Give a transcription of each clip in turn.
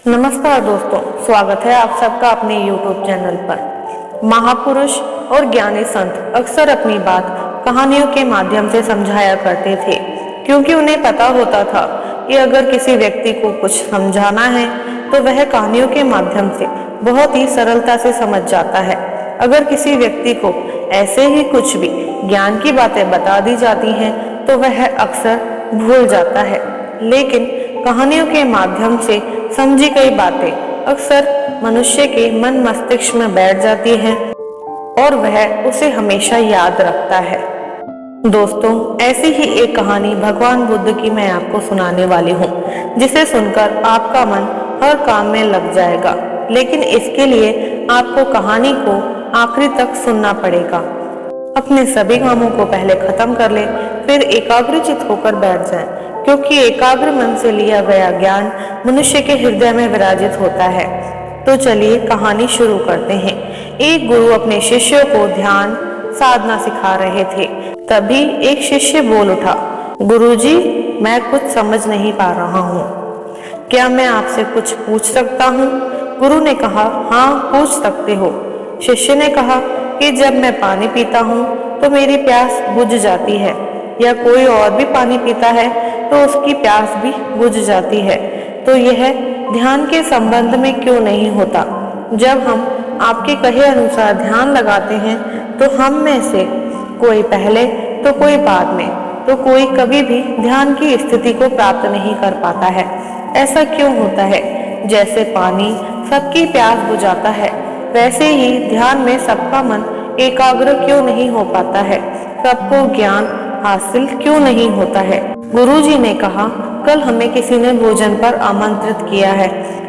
नमस्कार दोस्तों, स्वागत है आप सबका अपने YouTube चैनल पर। महापुरुष और ज्ञानी संत अक्सर अपनी बात कहानियों के माध्यम से समझाया करते थे, क्योंकि उन्हें पता होता था कि अगर किसी व्यक्ति को कुछ समझाना है तो वह कहानियों के माध्यम से बहुत ही सरलता से समझ जाता है। अगर किसी व्यक्ति को ऐसे ही कुछ भी ज्ञान की बातें बता दी जाती हैं तो वह अक्सर भूल जाता है, लेकिन कहानियों के माध्यम से समझी गई बातें अक्सर मनुष्य के मन मस्तिष्क में बैठ जाती हैं और वह उसे हमेशा याद रखता है। दोस्तों, ऐसी ही एक कहानी भगवान बुद्ध की मैं आपको सुनाने वाली हूँ, जिसे सुनकर आपका मन हर काम में लग जाएगा। लेकिन इसके लिए आपको कहानी को आखिरी तक सुनना पड़ेगा। अपने सभी कामों को पहले खत्म कर ले, फिर एकाग्रचित होकर बैठ जाएं, क्योंकि एकाग्र मन से लिया गया ज्ञान मनुष्य के हृदय में विराजित होता है। तो चलिए कहानी शुरू करते हैं। एक गुरु अपने शिष्यों को ध्यान साधना सिखा रहे थे। तभी एक शिष्य बोल उठा, गुरुजी, मैं कुछ समझ नहीं पा रहा हूँ, क्या मैं आपसे कुछ पूछ सकता हूँ? गुरु ने कहा, हाँ, पूछ सकते हो। शिष्य ने कहा कि जब मैं पानी पीता हूँ तो मेरी प्यास बुझ जाती है, या कोई और भी पानी पीता है तो उसकी प्यास भी बुझ जाती है, तो यह ध्यान के संबंध में क्यों नहीं होता? जब हम आपके कहे अनुसार ध्यान लगाते हैं तो हम में से कोई पहले तो कोई बाद में तो कोई कभी भी ध्यान की स्थिति को प्राप्त नहीं कर पाता है। ऐसा क्यों होता है? जैसे पानी सबकी प्यास बुझाता है, वैसे ही ध्यान में सबका मन एकाग्र क्यों नहीं हो पाता है? सबको ज्ञान हासिल क्यों नहीं होता है? गुरुजी ने कहा, कल हमें किसी ने भोजन पर आमंत्रित किया है,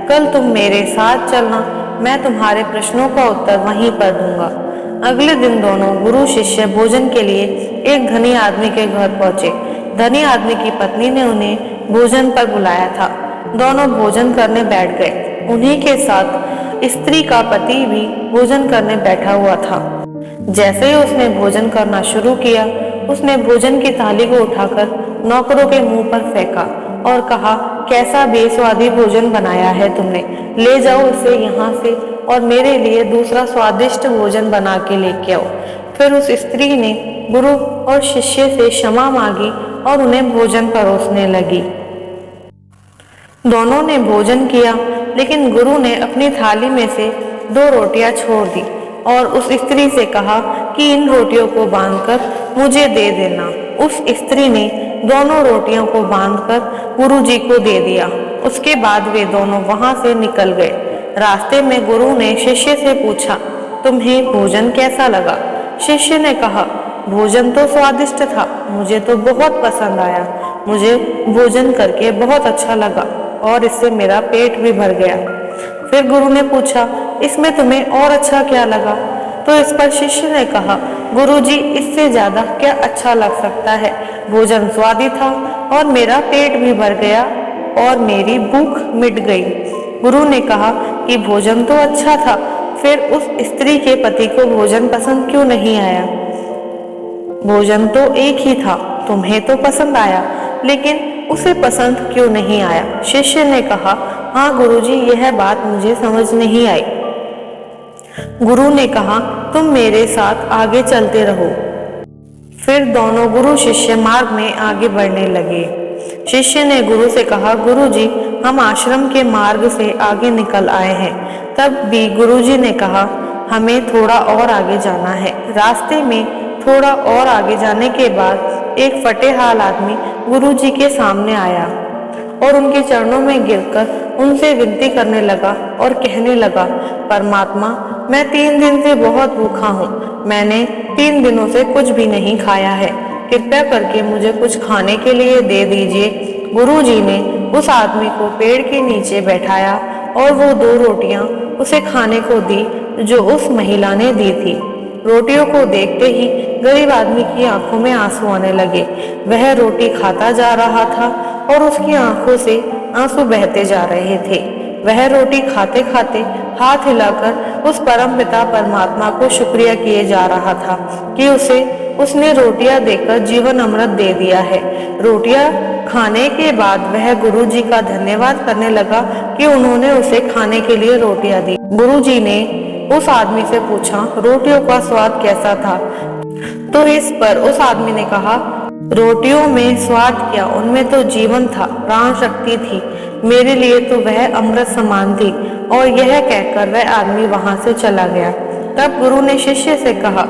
कल तुम मेरे साथ चलना, मैं तुम्हारे प्रश्नों का उत्तर वहीं पर दूंगा। अगले दिन दोनों गुरु शिष्य भोजन के लिए एक धनी आदमी के घर पहुंचे। धनी आदमी की पत्नी ने उन्हें भोजन पर बुलाया था। दोनों भोजन करने बैठ गए। उन्हीं के साथ स्त्री का पति भी भोजन करने बैठा हुआ था। जैसे ही उसने भोजन करना शुरू किया, उसने भोजन की थाली को उठाकर नौकरों के मुंह पर फेंका और कहा, कैसा बेस्वादी भोजन बनाया है तुमने, ले जाओ इसे यहाँ से और मेरे लिए दूसरा स्वादिष्ट भोजन बना के लेके आओ। फिर उस स्त्री ने गुरु और शिष्य से क्षमा मांगी और उन्हें भोजन परोसने लगी। दोनों ने भोजन किया, लेकिन गुरु ने अपनी थाली में से 2 रोटियां छोड़ दी और उस स्त्री से कहा कि इन रोटियों को बांधकर मुझे दे देना। उस स्त्री ने दोनों रोटियों को बांधकर गुरुजी को दे दिया। उसके बाद वे दोनों वहां से निकल गए। रास्ते में गुरु ने शिष्य से पूछा, तुम्हें भोजन कैसा लगा? शिष्य ने कहा, भोजन तो स्वादिष्ट था, मुझे तो बहुत पसंद आया, मुझे भोजन करके बहुत अच्छा लगा और इससे मेरा पेट भी भर गया। फिर गुरु ने पूछा, इसमें तुम्हें और अच्छा क्या लगा? तो इस पर शिष्य ने कहा, गुरुजी, इससे ज्यादा क्या अच्छा लग सकता है? भोजन स्वादी था और मेरा पेट भी भर गया और मेरी भूख मिट गई। गुरु ने कहा कि भोजन तो अच्छा था, फिर उस स्त्री के पति को भोजन पसंद क्यों नहीं आया? भोजन तो एक ही था, तुम्हें तो पसंद आया, लेकिन उसे पसंद क्यों नहीं आया? शिष्य ने कहा, हाँ गुरुजी, यह बात मुझे समझ नहीं आई। गुरु ने कहा, तुम मेरे साथ आगे चलते रहो। फिर दोनों गुरु शिष्य मार्ग में आगे बढ़ने लगे। शिष्य ने गुरु से कहा, गुरुजी, हम आश्रम के मार्ग से आगे निकल आए हैं। तब भी गुरुजी ने कहा, हमें थोड़ा और आगे जाना है। रास्ते में थोड़ा और आगे जाने के बाद एक फटेहाल आदमी गुरुजी के सामने आया और उनके चरणों में गिरकर उनसे विनती करने लगा और कहने लगा, परमात्मा, मैं 3 दिन से बहुत भूखा हूँ, मैंने 3 दिनों से कुछ भी नहीं खाया है, कृपया करके मुझे कुछ खाने के लिए दे दीजिए। गुरुजी ने उस आदमी को पेड़ के नीचे बैठाया और वो 2 रोटियां उसे खाने को दी जो उस महिला ने दी थी। रोटियों को देखते ही गरीब आदमी की आंखों में आंसू आने लगे। वह रोटी खाता जा रहा था और उसकी आंखों से आंसू बहते जा रहे थे। वह रोटी खाते खाते हाथ हिलाकर उस परमपिता परमात्मा को शुक्रिया किए जा रहा था कि उसने रोटियां देकर जीवन अमृत दे दिया है। रोटियां खाने के बाद वह गुरुजी का धन्यवाद करने लगा कि उन्होंने उसे खाने के लिए रोटियां दी। गुरुजी ने उस आदमी से पूछा, रोटियों का स्वाद कैसा था? तो इस पर उस आदमी ने कहा, रोटियों में स्वाद क्या, उनमें तो जीवन था, प्राण शक्ति थी। मेरे लिए तो वह अमृत समान थी। और यह कहकर वह आदमी वहां से चला गया। तब गुरु ने शिष्य से कहा,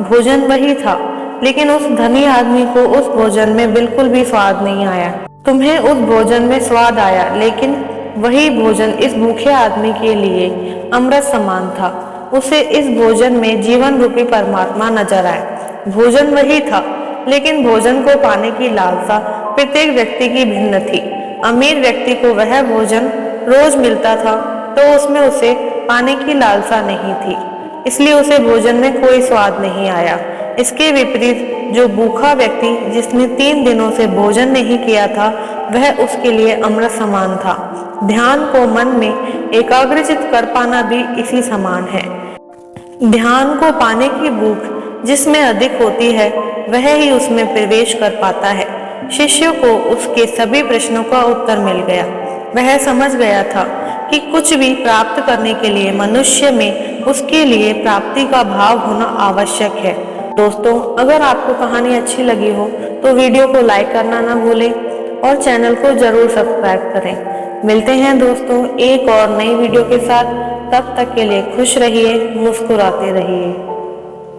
भोजन वही था, लेकिन उस धनी आदमी को उस भोजन में बिल्कुल भी स्वाद नहीं आया। तुम्हें उस भोजन में स्वाद आया, लेकिन वही भोजन इस भूखे आदमी के लिए अमृत समान था। उसे इस भोजन में जीवन रूपी परमात्मा नजर आया। भोजन वही था, लेकिन भोजन को पाने की लालसा प्रत्येक व्यक्ति की भिन्न थी। अमीर व्यक्ति को वह भोजन रोज मिलता था, तो उसमें उसे पाने की लालसा नहीं थी, इसलिए उसे भोजन में कोई स्वाद नहीं आया। इसके विपरीत जो भूखा व्यक्ति जिसने 3 दिनों से भोजन नहीं किया था, वह उसके लिए अमृत समान था। ध्यान को मन में एकाग्रचित कर पाना भी इसी समान है। ध्यान को पाने की भूख जिसमें अधिक होती है, वह ही उसमें प्रवेश कर पाता है। शिष्य को उसके सभी प्रश्नों का उत्तर मिल गया। वह समझ गया था कि कुछ भी प्राप्त करने के लिए मनुष्य में उसके लिए प्राप्ति का भाव होना आवश्यक है। दोस्तों, अगर आपको कहानी अच्छी लगी हो तो वीडियो को लाइक करना ना भूलें और चैनल को जरूर सब्सक्राइब करें। मिलते हैं दोस्तों एक और नई वीडियो के साथ। तब तक के लिए खुश रहिए, मुस्कुराते रहिए।